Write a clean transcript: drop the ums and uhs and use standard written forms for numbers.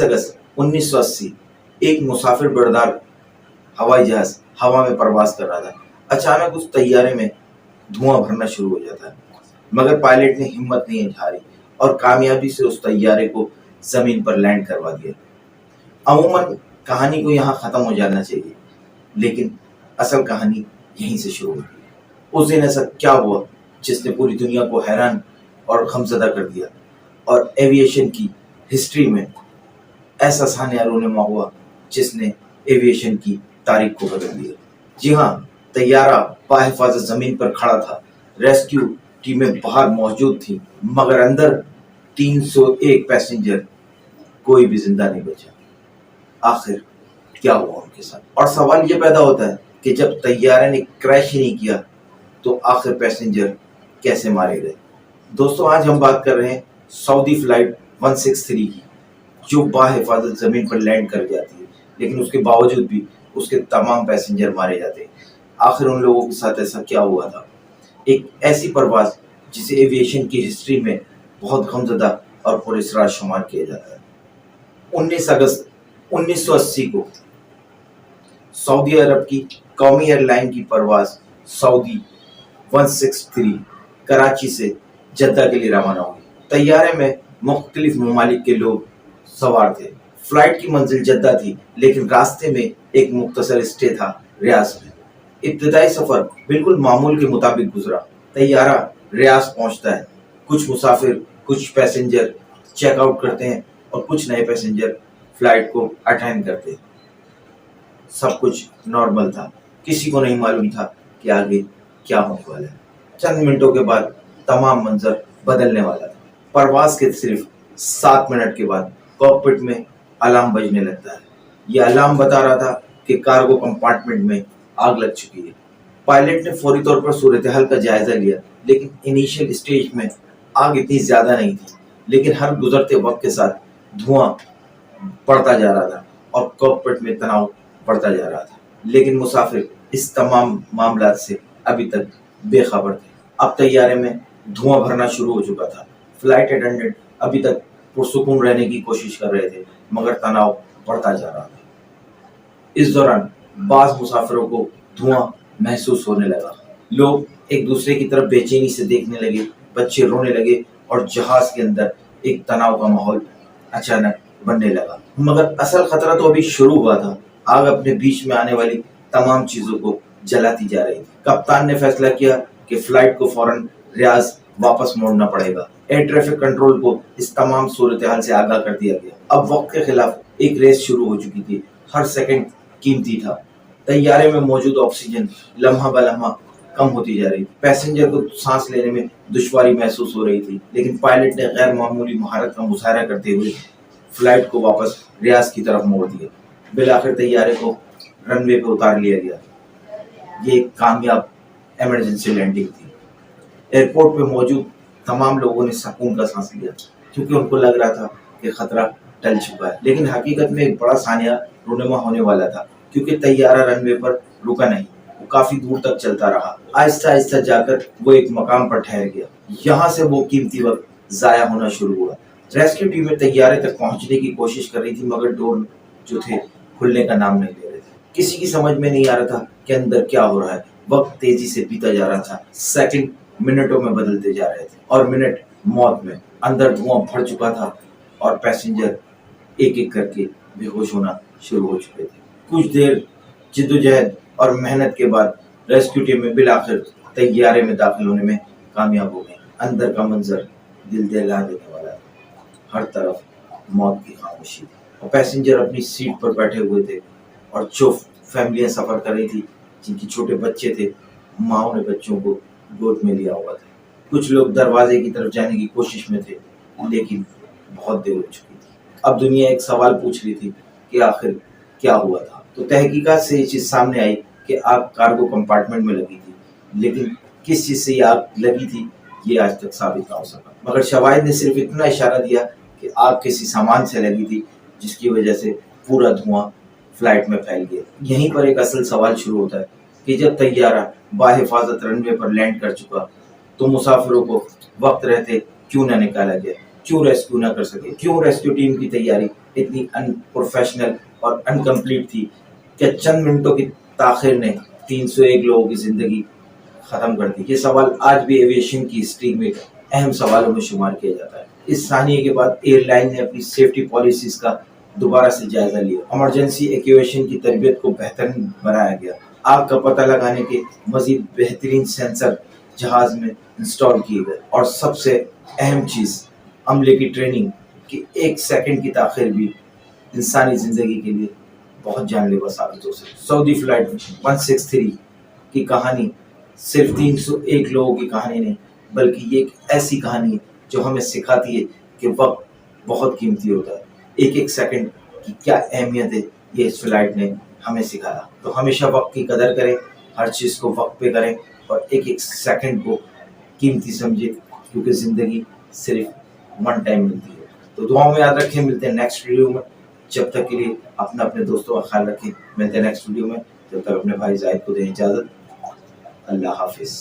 अगस्त 1980 एक मुसाफिर बरदार हवाई जहाज हवा में प्रवास कर रहा था। अचानक उस तैयारे में धुआं भरना शुरू हो जाता है, मगर पायलट ने हिम्मत नहीं हारी और कामयाबी से उस तैयारे को जमीन पर लैंड करवा दिया। अमूमन कहानी को यहाँ खत्म हो जाना चाहिए, लेकिन असल कहानी यहीं से शुरू होती है। उस दिन ऐसा क्या हुआ जिसने पूरी दुनिया को हैरान और गमज़दा कर दिया, और एविएशन की हिस्ट्री में ऐसा सानिया रोनेमा हुआ जिसने एविएशन की तारीख को बदल दिया। जी हाँ, तैयारा बाहिफाजत जमीन पर खड़ा था, रेस्क्यू टीमें बाहर मौजूद थी, मगर अंदर 301 पैसेंजर, कोई भी जिंदा नहीं बचा। आखिर क्या हुआ उनके साथ? और सवाल ये पैदा होता है कि जब तैयारे ने क्रैश ही नहीं किया तो आखिर पैसेंजर कैसे मारे गए? दोस्तों, आज हम बात कर रहे हैं सऊदी फ्लाइट 163 की, जो बाहिफाजत जमीन पर लैंड कर जाती है, लेकिन उसके बावजूद भी उसके तमाम पैसेंजर मारे जाते हैं। आखिर उन लोगों के साथ ऐसा क्या हुआ था? एक ऐसी परवाज़ जिसे एविएशन की हिस्ट्री में बहुत गमज़दा और पुरस्कार शुमार किया जाता है। 19 अगस्त 1980 को सऊदी अरब की कौमी एयरलाइन की परवाज़ सऊदी 163 कराची से जद्दा के लिए रवाना हुई। तैयारे में मुख्तलिफ ममालिक के लोग सवार थे। फ्लाइट की मंजिल जद्दा थी, लेकिन रास्ते में एक मुख्तसर स्टे था रियाज में। इब्तदाई सफ़र बिल्कुल मामूल के मुताबिक गुजरा। तैयारा रियाज पहुंचता है, कुछ मुसाफिर, कुछ पैसेंजर चेकआउट करते हैं और कुछ नए पैसेंजर फ्लाइट को अटेंड करते हैं। सब कुछ नॉर्मल था, किसी को नहीं मालूम था कि आगे क्या होने वाला है। चंद मिनटों के बाद तमाम मंजर बदलने वाला था। परवाज के सिर्फ 7 मिनट के बाद कॉकपिट में अलार्म बजने लगता है। यह अलार्म बता रहा था कि कार्गो कंपार्टमेंट में आग लग चुकी है। पायलट ने फौरी तौर पर सूरत हाल का जायजा लिया, लेकिन इनिशियल स्टेज में आग इतनी ज्यादा नहीं थी, लेकिन हर गुजरते वक्त के साथ धुआं बढ़ता जा रहा था और कॉकपिट में तनाव बढ़ता जा रहा था। लेकिन मुसाफिर इस तमाम मामला से अभी तक बेखबर थे। अब तैयारे में धुआं भरना शुरू हो चुका था। फ्लाइट अटेंडेंट अभी तक पुरसुकून रहने की कोशिश कर रहे थे, मगर तनाव बढ़ता जा रहा था। इस दौरान बाज़ मुसाफिरों को धुआं महसूस होने लगा। लोग एक दूसरे की तरफ बेचैनी से देखने लगे, बच्चे रोने लगे और जहाज के अंदर एक तनाव का माहौल अचानक बनने लगा। मगर असल खतरा तो अभी शुरू हुआ था। आग अपने बीच में आने वाली तमाम चीजों को जलाती जा रही थी। कप्तान ने फैसला किया कि फ्लाइट को फौरन रियाज वापस मोड़ना पड़ेगा। एयर ट्रैफिक कंट्रोल को इस तमाम सूरत हाल से आगाह कर दिया गया। अब वक्त के खिलाफ एक रेस शुरू हो चुकी थी। हर सेकंड कीमती था। तैयारे में मौजूद ऑक्सीजन लम्हा ब लम्हा कम होती जा रही थी। पैसेंजर को सांस लेने में दुश्वारी महसूस हो रही थी, लेकिन पायलट ने गैर मामूली महारत का मुजाहरा करते हुए फ्लाइट को वापस रियाज की तरफ मोड़ दिया। बिलाखिर तैयारे को रनवे पर उतार लिया गया। ये एक कामयाब इमरजेंसी लैंडिंग थी। एयरपोर्ट पे मौजूद तमाम लोगों ने सुकून का सांस लिया, क्योंकि उनको लग रहा था कि खतरा टल चुका है। लेकिन हकीकत में एक बड़ा सानिया रोनेमा होने वाला था, क्योंकि तैयारा रनवे पर रुका नहीं, वो काफी दूर तक चलता रहा। आहिस्ता आहिस्ता जाकर वो एक मकाम पर ठहर गया। यहाँ से वो कीमती वक्त जाया होना शुरू हुआ। रेस्क्यू टीमें तैयारे तक पहुंचने की कोशिश कर रही थी, मगर डोर जो थे खुलने का नाम नहीं ले रहे थे। किसी की समझ में नहीं आ रहा था कि अंदर क्या हो रहा है। वक्त तेजी से बीता जा रहा था। सेकंड मिनटों में बदलते जा रहे थे और मिनट मौत में। अंदर धुआं भर चुका था और पैसेंजर एक एक करके बेहोश होना शुरू हो चुके थे। कुछ देर जिद्दोजहद और मेहनत के बाद रेस्क्यू टीमें बिलाखिर तैयारे में दाखिल होने में कामयाब हो गई। अंदर का मंजर दिल दहला देने वाला था। हर तरफ मौत की खामोशी थी और पैसेंजर अपनी सीट पर बैठे हुए थे, और जो फैमिलियां सफर कर रही थी, जिनके छोटे बच्चे थे, माओ ने बच्चों को गोद में लिया हुआ था। कुछ लोग दरवाजे की तरफ जाने की कोशिश में थे, लेकिन बहुत देर हो चुकी थी। अब दुनिया एक सवाल पूछ रही थी कि आखिर क्या हुआ था। तो तहकीकात से ये चीज सामने आई कि आग कार्गो कंपार्टमेंट में लगी थी, लेकिन किस चीज से ये आग लगी थी ये आज तक साबित ना हो सका। मगर शवाहिद ने सिर्फ इतना इशारा दिया कि आग किसी सामान से लगी थी, जिसकी वजह से पूरा धुआं फ्लाइट में फैल गया। यहीं पर एक असल सवाल शुरू होता है कि जब तैयारा बाहिफाजत रनवे पर लैंड कर चुका, तो मुसाफिरों को वक्त रहते क्यों न निकाला गया, क्यों रेस्क्यू न कर सके, क्यों रेस्क्यू टीम की तैयारी اتنی ان پروفیشنل اور انکمپلیٹ تھی کہ چند منٹوں کی تاخیر نے 301 لوگوں کی زندگی ختم کر دی. یہ سوال آج بھی ایویشن کی ہسٹری میں اہم سوالوں میں شمار کیا جاتا ہے. اس ثانیے کے بعد ایئر لائن نے اپنی سیفٹی پالیسیز کا دوبارہ سے جائزہ لیا. ایمرجنسی ایکویشن کی تربیت کو بہترین بنایا گیا. آگ کا پتہ لگانے کے مزید بہترین سینسر جہاز میں انسٹال کیے گئے. اور سب سے اہم چیز عملے کی ٹریننگ کہ 1 سیکنڈ کی تاخیر بھی انسانی زندگی کے لیے بہت جان لیوا ثابت ہو سکتی. سعودی فلائٹ 163 کی کہانی صرف 301 لوگوں کی کہانی نہیں بلکہ یہ ایک ایسی کہانی ہے جو ہمیں سکھاتی ہے کہ وقت بہت قیمتی ہوتا ہے. ایک سیکنڈ کی کیا اہمیت ہے یہ اس فلائٹ نے ہمیں سکھایا. تو ہمیشہ وقت کی قدر کریں, ہر چیز کو وقت پہ کریں اور ایک سیکنڈ کو قیمتی سمجھے کیونکہ زندگی صرف ون ٹائم ملتی ہے. تو دعاؤں میں یاد رکھیں. ملتے ہیں نیکسٹ ویڈیو میں. جب تک کے لیے اپنے دوستوں کا خیال رکھیں. ملتے ہیں نیکسٹ ویڈیو میں. جب تک اپنے بھائی زاہد کو دیں اجازت. اللہ حافظ.